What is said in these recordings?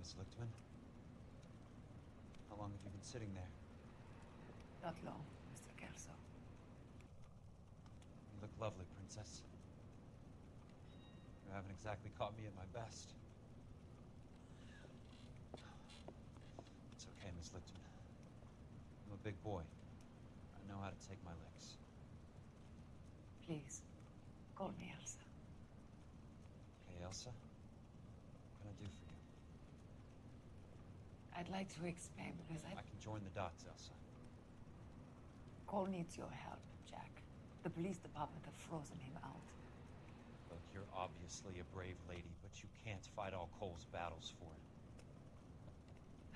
Miss Lichtman. How long have you been sitting there? Not long, Mr. Kelso. You look lovely, Princess. You haven't exactly caught me at my best. It's okay, Miss Lichtman. I'm a big boy. I know how to take my licks. Please, call me Elsa. Okay, Elsa? What can I do for you? I'd like to explain because I can join the dots, Elsa. Cole needs your help, Jack. The police department have frozen him out. Look, you're obviously a brave lady, but you can't fight all Cole's battles for him.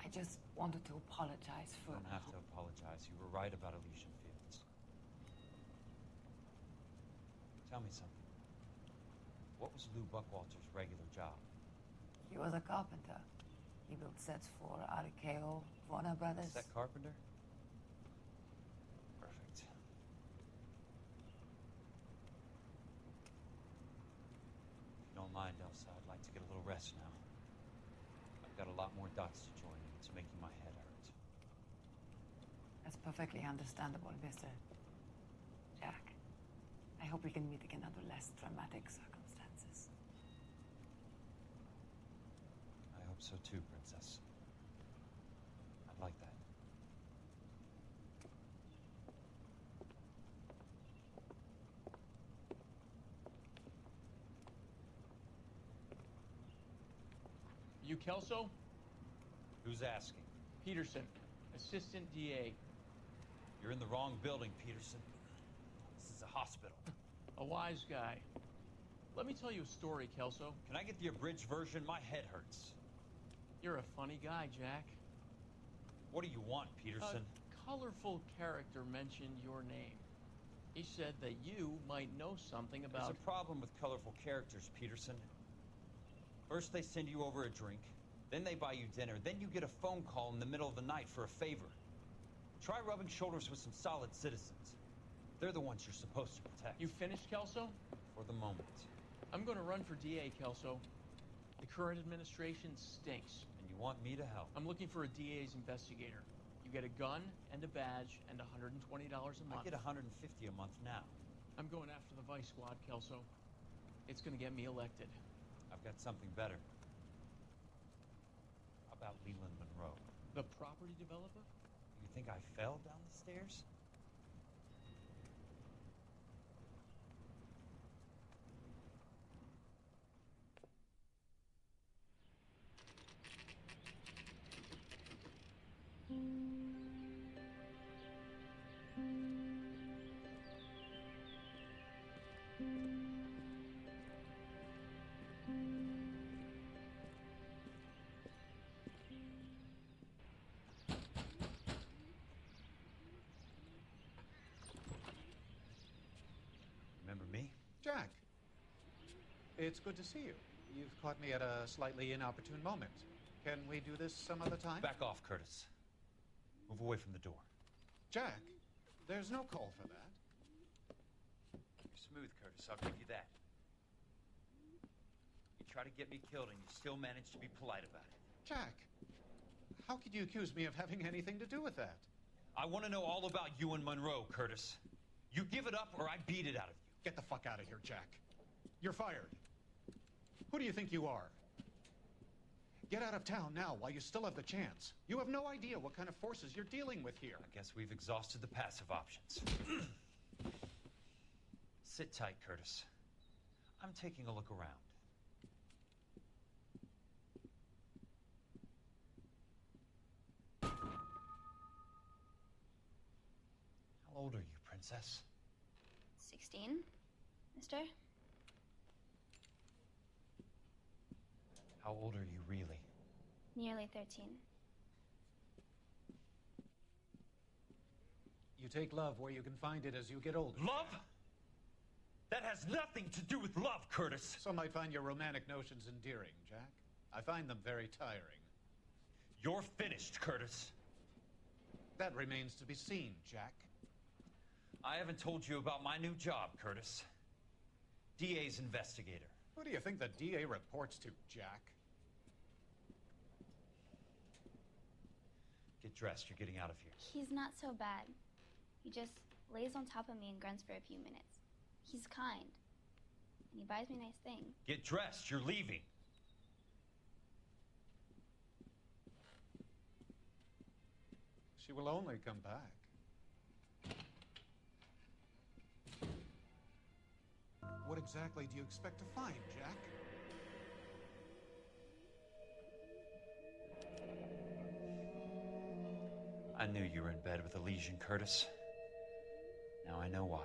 I just wanted to apologize for... You don't have to apologize. You were right about Elysian Fields. Tell me something. What was Lou Buckwalter's regular job? He was a carpenter. He built sets for RKO, Warner Brothers. Set carpenter? Perfect. If you don't mind, Elsa, I'd like to get a little rest now. I've got a lot more dots to join, and it's making my head hurt. That's perfectly understandable, Mr. Jack. I hope we can meet again under less dramatic circumstances. I hope so too, Princess. I'd like that. You Kelso? Who's asking? Peterson, Assistant DA. You're in the wrong building, Peterson. This is a hospital. A wise guy. Let me tell you a story, Kelso. Can I get the abridged version? My head hurts. You're a funny guy, Jack. What do you want, Peterson? A colorful character mentioned your name. He said that you might know something about... There's a problem with colorful characters, Peterson. First they send you over a drink, then they buy you dinner, then you get a phone call in the middle of the night for a favor. Try rubbing shoulders with some solid citizens. They're the ones you're supposed to protect. You finished, Kelso? For the moment. I'm going to run for DA, Kelso. The current administration stinks. And you want me to help? I'm looking for a DA's investigator. You get a gun and a badge and $120 a month. I get $150 a month now. I'm going after the Vice Squad, Kelso. It's going to get me elected. I've got something better. How about Leland Monroe? The property developer? You think I fell down the stairs? Remember me? Jack, it's good to see you. You've caught me at a slightly inopportune moment. Can we do this some other time? Back off, Curtis. Move away from the door. Jack, there's no call for that. You're smooth, Curtis. I'll give you that. You try to get me killed and you still manage to be polite about it. Jack, how could you accuse me of having anything to do with that? I want to know all about you and Monroe, Curtis. You give it up or I beat it out of you. Get the fuck out of here, Jack. You're fired. Who do you think you are? Get out of town now while you still have the chance. You have no idea what kind of forces you're dealing with here. I guess we've exhausted the passive options. Sit tight, Curtis. I'm taking a look around. How old are you, Princess? 16, mister? How old are you really? Nearly 13. You take love where you can find it as you get older. Love? That has nothing to do with love, Curtis. Some might find your romantic notions endearing, Jack. I find them very tiring. You're finished, Curtis. That remains to be seen, Jack. I haven't told you about my new job, Curtis. DA's investigator. Who do you think the DA reports to, Jack? dressed. You're getting out of here. He's not so bad. He just lays on top of me and grunts for a few minutes. He's kind. And he buys me nice things. Get dressed. You're leaving. She will only come back. What exactly do you expect to find, Jack? I knew you were in bed with a lesion, Curtis. Now I know why.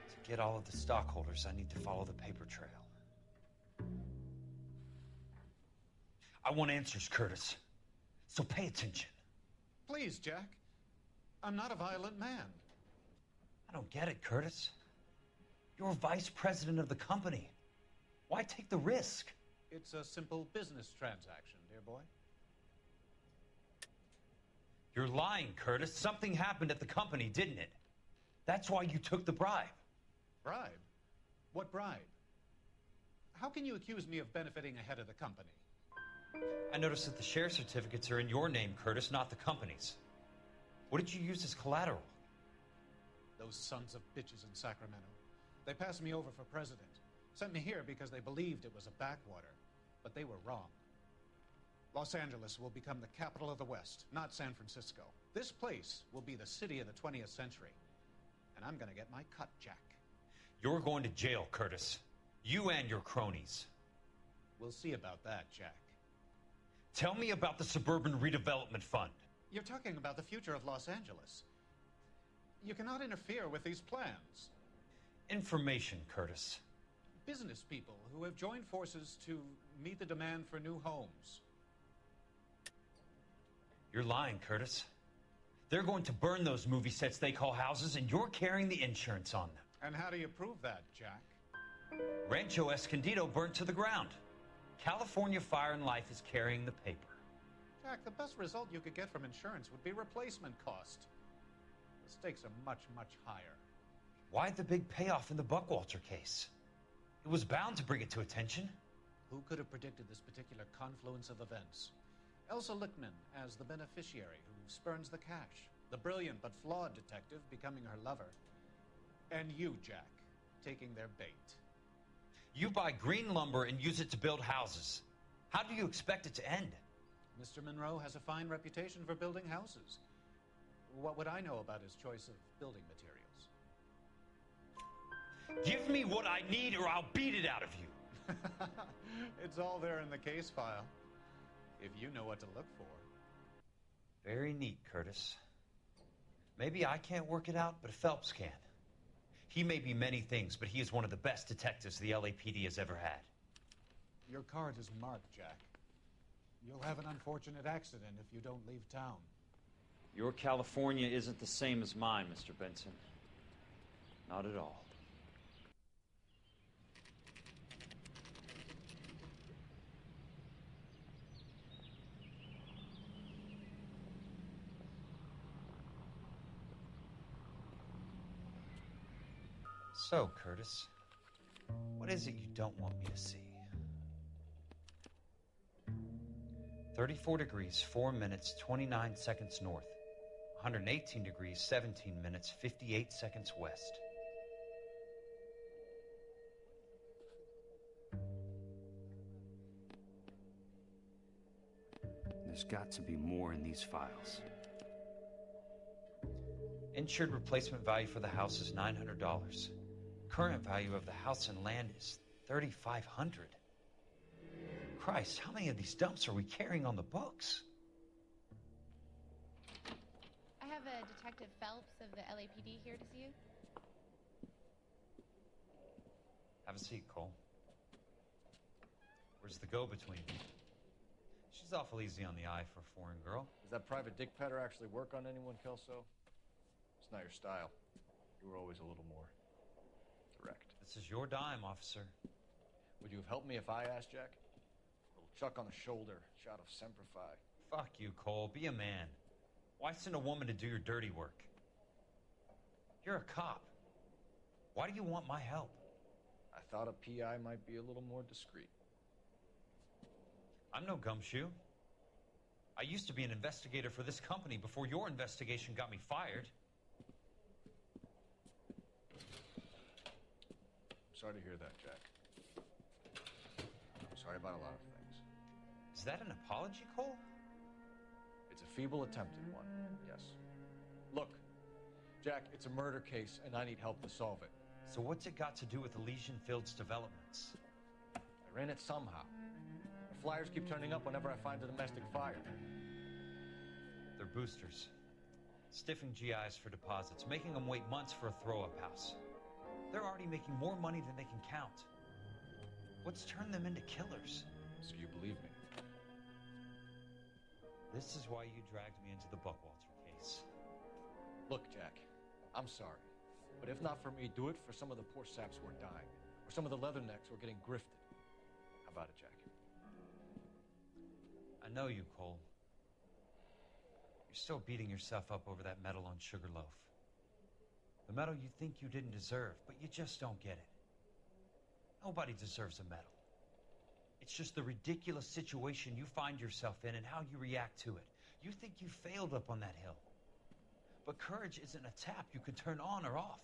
To get all of the stockholders, I need to follow the paper trail. I want answers, Curtis. So pay attention. Please, Jack. I'm not a violent man. I don't get it, Curtis. You're vice president of the company. Why take the risk? It's a simple business transaction, dear boy. You're lying, Curtis. Something happened at the company, didn't it? That's why you took the bribe. Bribe? What bribe? How can you accuse me of benefiting ahead of the company? I noticed that the share certificates are in your name, Curtis, not the company's. What did you use as collateral? Those sons of bitches in Sacramento. They passed me over for president. Sent me here because they believed it was a backwater. But they were wrong. Los Angeles will become the capital of the West, not San Francisco. This place will be the city of the 20th century. And I'm gonna get my cut, Jack. You're going to jail, Curtis. You and your cronies. We'll see about that, Jack. Tell me about the Suburban Redevelopment Fund. You're talking about the future of Los Angeles. You cannot interfere with these plans. Information, Curtis. Business people who have joined forces to meet the demand for new homes. You're lying, Curtis. They're going to burn those movie sets they call houses, and you're carrying the insurance on them. And how do you prove that, Jack? Rancho Escondido burnt to the ground. California Fire and Life is carrying the paper. Jack, the best result you could get from insurance would be replacement cost. The stakes are much, much higher. Why the big payoff in the Buckwalter case? It was bound to bring it to attention. Who could have predicted this particular confluence of events? Elsa Lichtman as the beneficiary who spurns the cash. The brilliant but flawed detective becoming her lover. And you, Jack, taking their bait. You buy green lumber and use it to build houses. How do you expect it to end? Mr. Monroe has a fine reputation for building houses. What would I know about his choice of building materials? Give me what I need or I'll beat it out of you. It's all there in the case file. If you know what to look for. Very neat, Curtis. Maybe I can't work it out, but Phelps can. He may be many things, but he is one of the best detectives the LAPD has ever had. Your card is marked, Jack. You'll have an unfortunate accident if you don't leave town. Your California isn't the same as mine, Mr. Benson. Not at all. So, Curtis, what is it you don't want me to see? 34 degrees, 4 minutes, 29 seconds north. 118 degrees, 17 minutes, 58 seconds west. There's got to be more in these files. Insured replacement value for the house is $900. Current value of the house and land is $3,500. Christ, how many of these dumps are we carrying on the books? I have a Detective Phelps of the LAPD here to see you. Have a seat, Cole. Where's the go-between? She's awful easy on the eye for a foreign girl. Does that private dick petter actually work on anyone, Kelso? It's not your style. You were always a little more direct. This is your dime, officer. Would you have helped me if I asked, Jack? A little chuck on the shoulder, shot of Semper Fi. Fuck you, Cole. Be a man. Why send a woman to do your dirty work? You're a cop. Why do you want my help? I thought a PI might be a little more discreet. I'm no gumshoe. I used to be an investigator for this company before your investigation got me fired. Sorry to hear that, Jack. I'm sorry about a lot of things. Is that an apology, Cole? It's a feeble attempted one, yes. Look, Jack, it's a murder case, and I need help to solve it. So what's it got to do with Elysian Fields developments? They're in it somehow. The flyers keep turning up whenever I find a domestic fire. They're boosters. Stiffing GIs for deposits, making them wait months for a throw-up house. They're already making more money than they can count. What's turned them into killers? So you believe me? This is why you dragged me into the Buckwalter case. Look, Jack, I'm sorry. But if not for me, do it for some of the poor saps who are dying. Or some of the leathernecks who are getting grifted. How about it, Jack? I know you, Cole. You're still beating yourself up over that medal on Sugarloaf. The medal you think you didn't deserve, but you just don't get it. Nobody deserves a medal. It's just the ridiculous situation you find yourself in and how you react to it. You think you failed up on that hill. But courage isn't a tap you can turn on or off.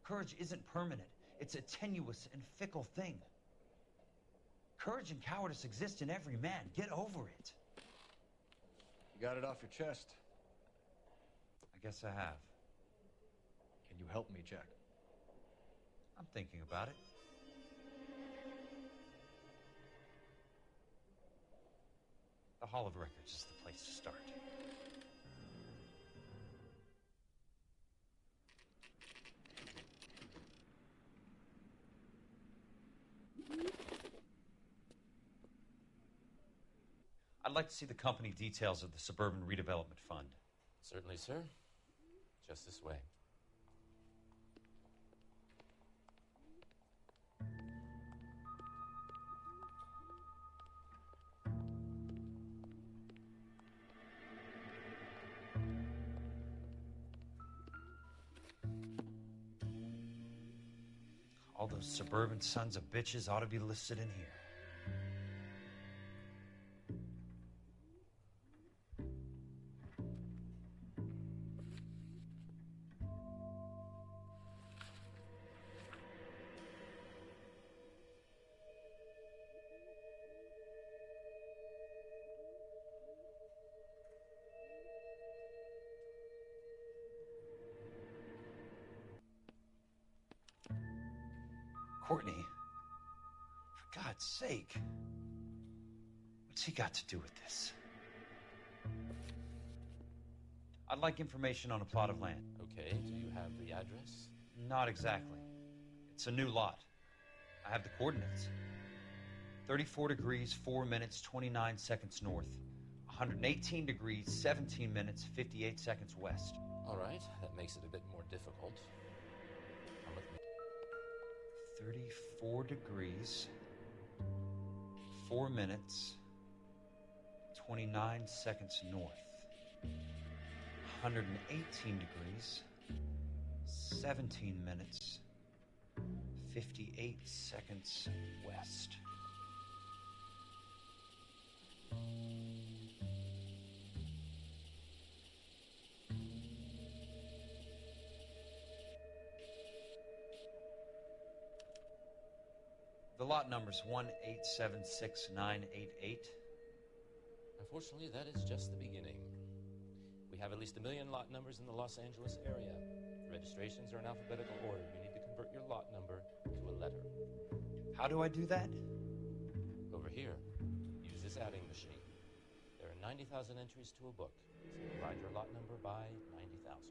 Courage isn't permanent. It's a tenuous and fickle thing. Courage and cowardice exist in every man. Get over it. You got it off your chest. I guess I have. Can you help me, Jack? I'm thinking about it. The Hall of Records is the place to start. I'd like to see the company details of the Suburban Redevelopment Fund. Certainly, sir. Just this way. All those suburban sons of bitches ought to be listed in here. Courtney, for God's sake, what's he got to do with this? I'd like information on a plot of land. Okay, do you have the address? Not exactly. It's a new lot. I have the coordinates. 34 degrees, 4 minutes, 29 seconds north. 118 degrees, 17 minutes, 58 seconds west. All right, that makes it a bit more difficult. Come with me. 34 degrees, 4 minutes, 29 seconds north. 118 degrees, 17 minutes, 58 seconds west. The lot number's 1876988. Unfortunately, that is just the beginning. We have at least 1 million lot numbers in the Los Angeles area. Registrations are in alphabetical order. You need to convert your lot number to a letter. How do I do that? Over here, use this adding machine. There are 90,000 entries to a book, so divide your lot number by 90,000.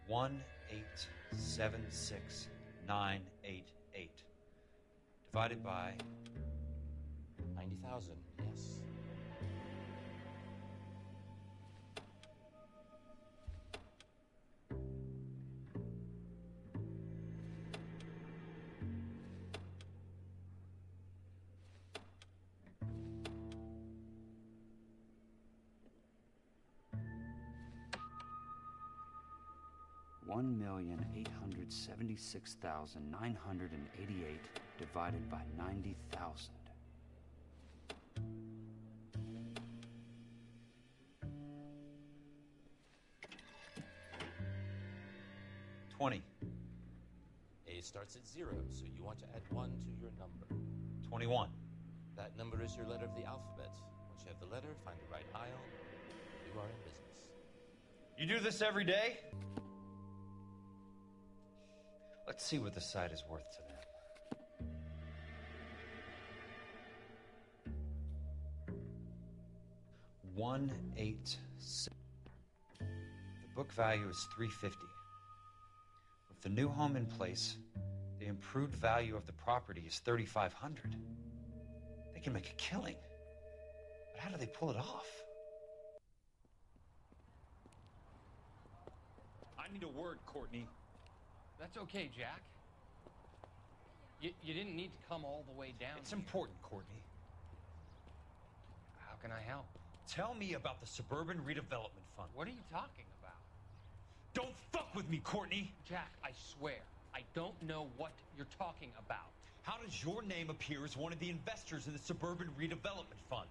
1876988 divided by 90,000, yes. $1,876,988 divided by 90,000. $20. A starts at 0, so you want to add 1 to your number. 21. That number is your letter of the alphabet. Once you have the letter, find the right aisle. You are in business. You do this every day? Let's see what the site is worth to them. $186. The book value is $350. With the new home in place, the improved value of the property is $3,500. They can make a killing. But how do they pull it off? I need a word, Courtney. That's okay, Jack. You didn't need to come all the way down. It's important, Courtney. How can I help? Tell me about the Suburban Redevelopment Fund. What are you talking about? Don't fuck with me, Courtney! Jack, I swear, I don't know what you're talking about. How does your name appear as one of the investors in the Suburban Redevelopment Fund?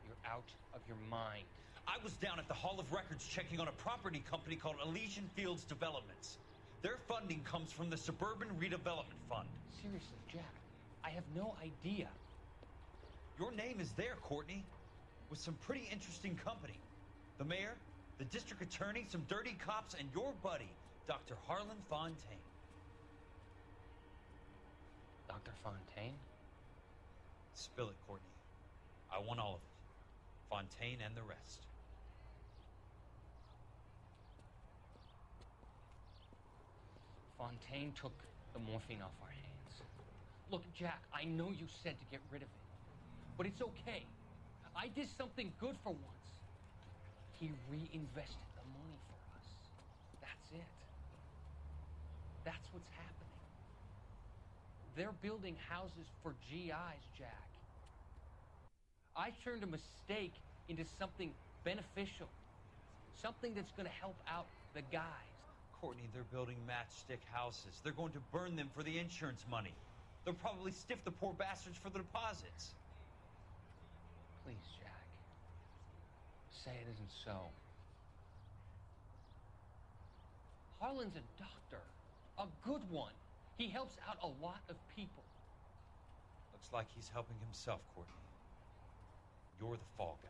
You're out of your mind. I was down at the Hall of Records checking on a property company called Elysian Fields Developments. Their funding comes from the Suburban Redevelopment Fund. Seriously, Jack, I have no idea. Your name is there, Courtney, with some pretty interesting company. The mayor, the district attorney, some dirty cops, and your buddy, Dr. Harlan Fontaine. Dr. Fontaine? Spill it, Courtney. I want all of it. Fontaine and the rest. Fontaine took the morphine off our hands. Look, Jack, I know you said to get rid of it, but it's okay. I did something good for once. He reinvested the money for us. That's it. That's what's happening. They're building houses for GIs, Jack. I turned a mistake into something beneficial. Something that's going to help out the guys. Courtney, they're building matchstick houses. They're going to burn them for the insurance money. They'll probably stiff the poor bastards for the deposits. Please, Jack. Say it isn't so. Harlan's a doctor. A good one. He helps out a lot of people. Looks like he's helping himself, Courtney. You're the fall guy.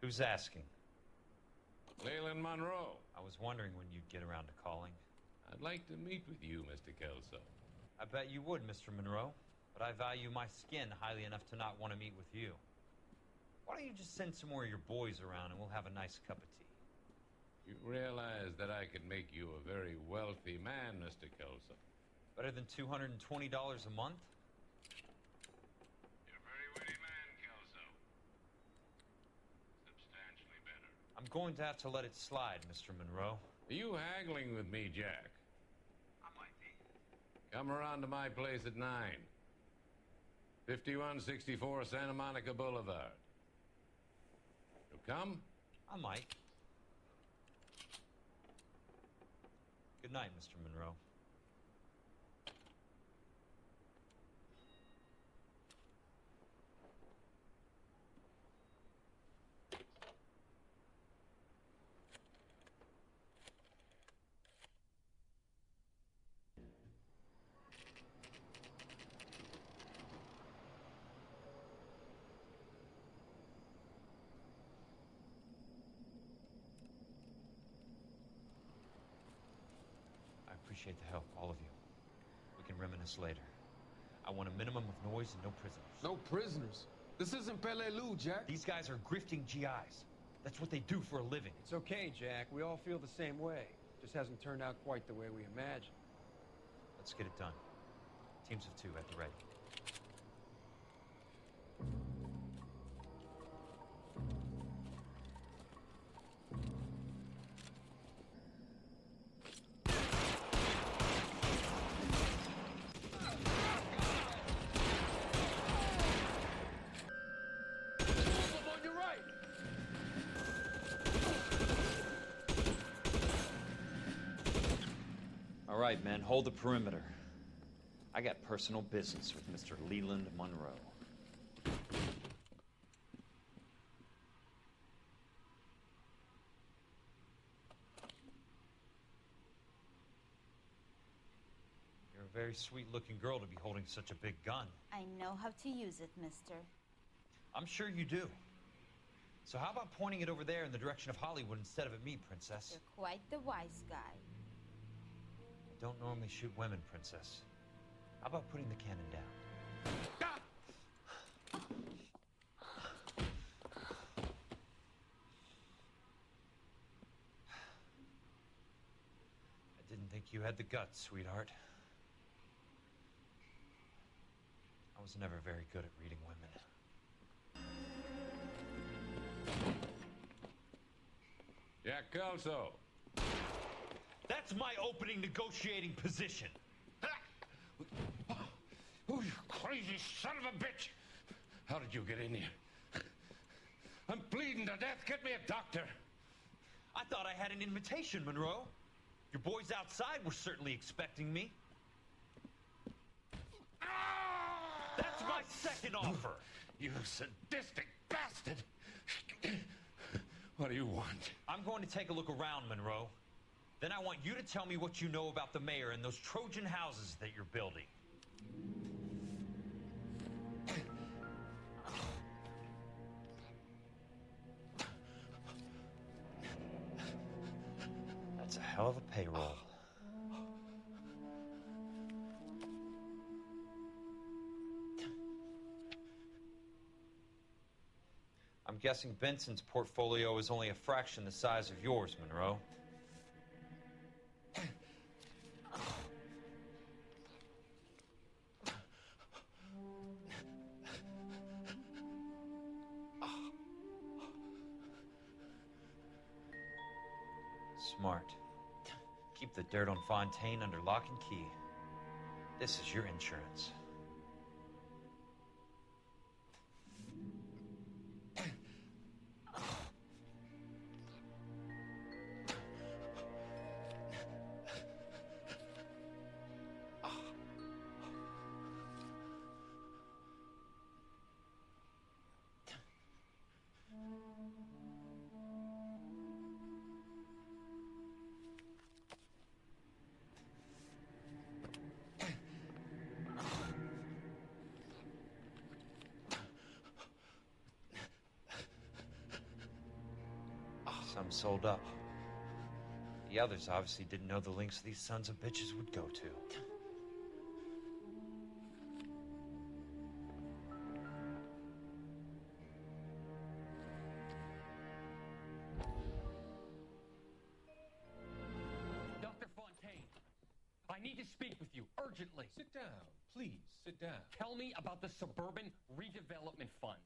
Who's asking? Leland Monroe. I was wondering when you'd get around to calling. I'd like to meet with you, Mr. Kelso. I bet you would, Mr. Monroe. But I value my skin highly enough to not want to meet with you. Why don't you just send some more of your boys around and we'll have a nice cup of tea? You realize that I could make you a very wealthy man, Mr. Kelso. Better than $220 a month? I'm going to have to let it slide, Mr. Monroe. Are you haggling with me, Jack? I might be. Come around to my place at 9. 5164 Santa Monica Boulevard. You'll come? I might. Good night, Mr. Monroe. Appreciate the help, all of you. We can reminisce later. I want a minimum of noise and no prisoners. No prisoners? This isn't Peleliu, Jack. These guys are grifting GIs. That's what they do for a living. It's okay, Jack. We all feel the same way. Just hasn't turned out quite the way we imagined. Let's get it done. Teams of 2 at the ready. All right, men, hold the perimeter. I got personal business with Mr. Leland Monroe. You're a very sweet-looking girl to be holding such a big gun. I know how to use it, mister. I'm sure you do. So how about pointing it over there in the direction of Hollywood instead of at me, Princess? You're quite the wise guy. I don't normally shoot women, Princess. How about putting the cannon down? I didn't think you had the guts, sweetheart. I was never very good at reading women. Yeah, Kelso. That's my opening negotiating position. Oh, you crazy son of a bitch! How did you get in here? I'm bleeding to death. Get me a doctor. I thought I had an invitation, Monroe. Your boys outside were certainly expecting me. That's my second offer. You sadistic bastard! What do you want? I'm going to take a look around, Monroe. Then I want you to tell me what you know about the mayor and those Trojan houses that you're building. That's a hell of a payroll. I'm guessing Benson's portfolio is only a fraction the size of yours, Monroe. Smart. Keep the dirt on Fontaine under lock and key. This is your insurance. Some sold up. The others obviously didn't know the lengths these sons of bitches would go to. Dr. Fontaine, I need to speak with you urgently. Sit down, please, sit down. Tell me about the Suburban Redevelopment Fund.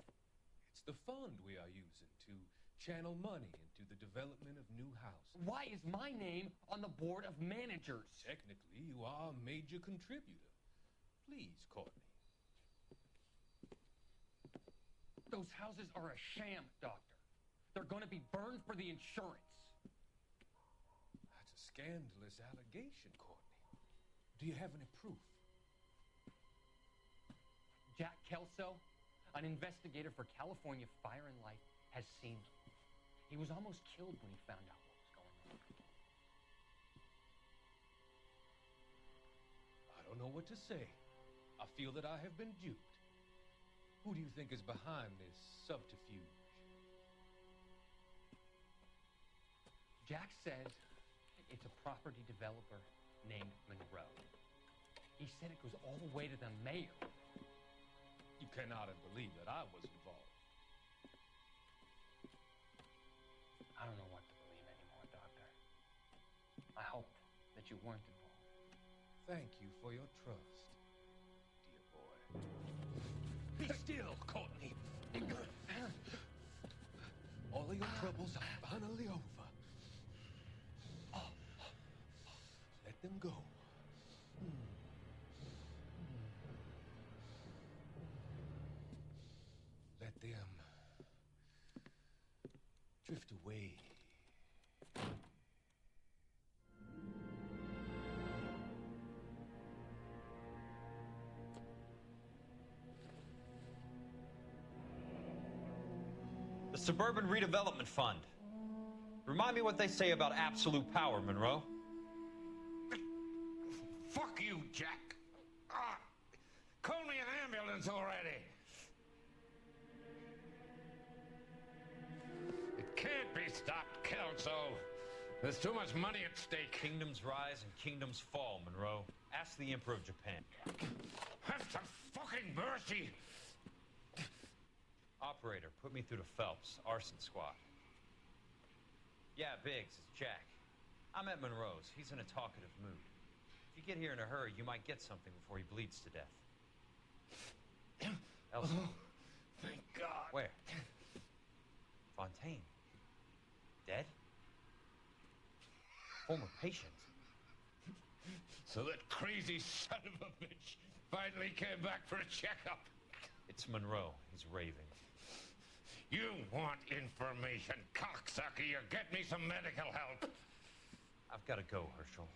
It's the fund we are using to channel money into the development of new houses. Why is my name on the board of managers? Technically, you are a major contributor. Please, Courtney. Those houses are a sham, Doctor. They're going to be burned for the insurance. That's a scandalous allegation, Courtney. Do you have any proof? Jack Kelso, an investigator for California Fire and Life, has seen them. He was almost killed when he found out what was going on. I don't know what to say. I feel that I have been duped. Who do you think is behind this subterfuge? Jack says it's a property developer named Monroe. He said it goes all the way to the mayor. You cannot believe that I was involved. I don't know what to believe anymore, Doctor. I hoped that you weren't involved. Thank you for your trust, dear boy. Be still, Courtney. All of your troubles are finally over. Let them go. Let them drift away. The Suburban Redevelopment Fund. Remind me what they say about absolute power, Monroe. Fuck you, Jack. Call me an ambulance already. It can't be stopped, Kelso. There's too much money at stake. Kingdoms rise and kingdoms fall, Monroe. Ask the Emperor of Japan. Have some fucking mercy. Operator, put me through to Phelps, arson squad. Yeah, Biggs, it's Jack. I'm at Monroe's. He's in a talkative mood. If you get here in a hurry, you might get something before he bleeds to death. Elsa. Oh, thank God. Where? Fontaine. Dead? Former patient. So that crazy son of a bitch finally came back for a checkup. It's Monroe. He's raving. You want information, cocksucker. You get me some medical help. I've got to go, Herschel.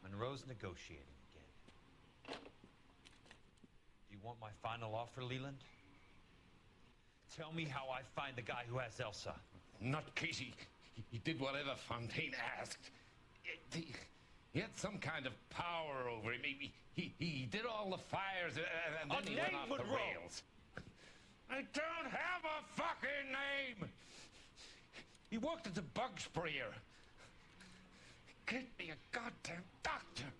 Monroe's negotiating again. Do you want my final offer, Leland? Tell me how I find the guy who has Elsa. Not Casey. He did whatever Fontaine asked. He had some kind of power over him. He did all the fires and then he went off the rails. I don't have a fucking name! He worked as a bug sprayer. Get me a goddamn doctor!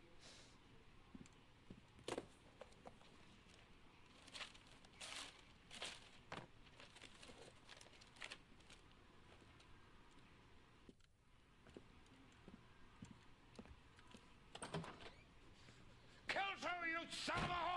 Kelso, you son of a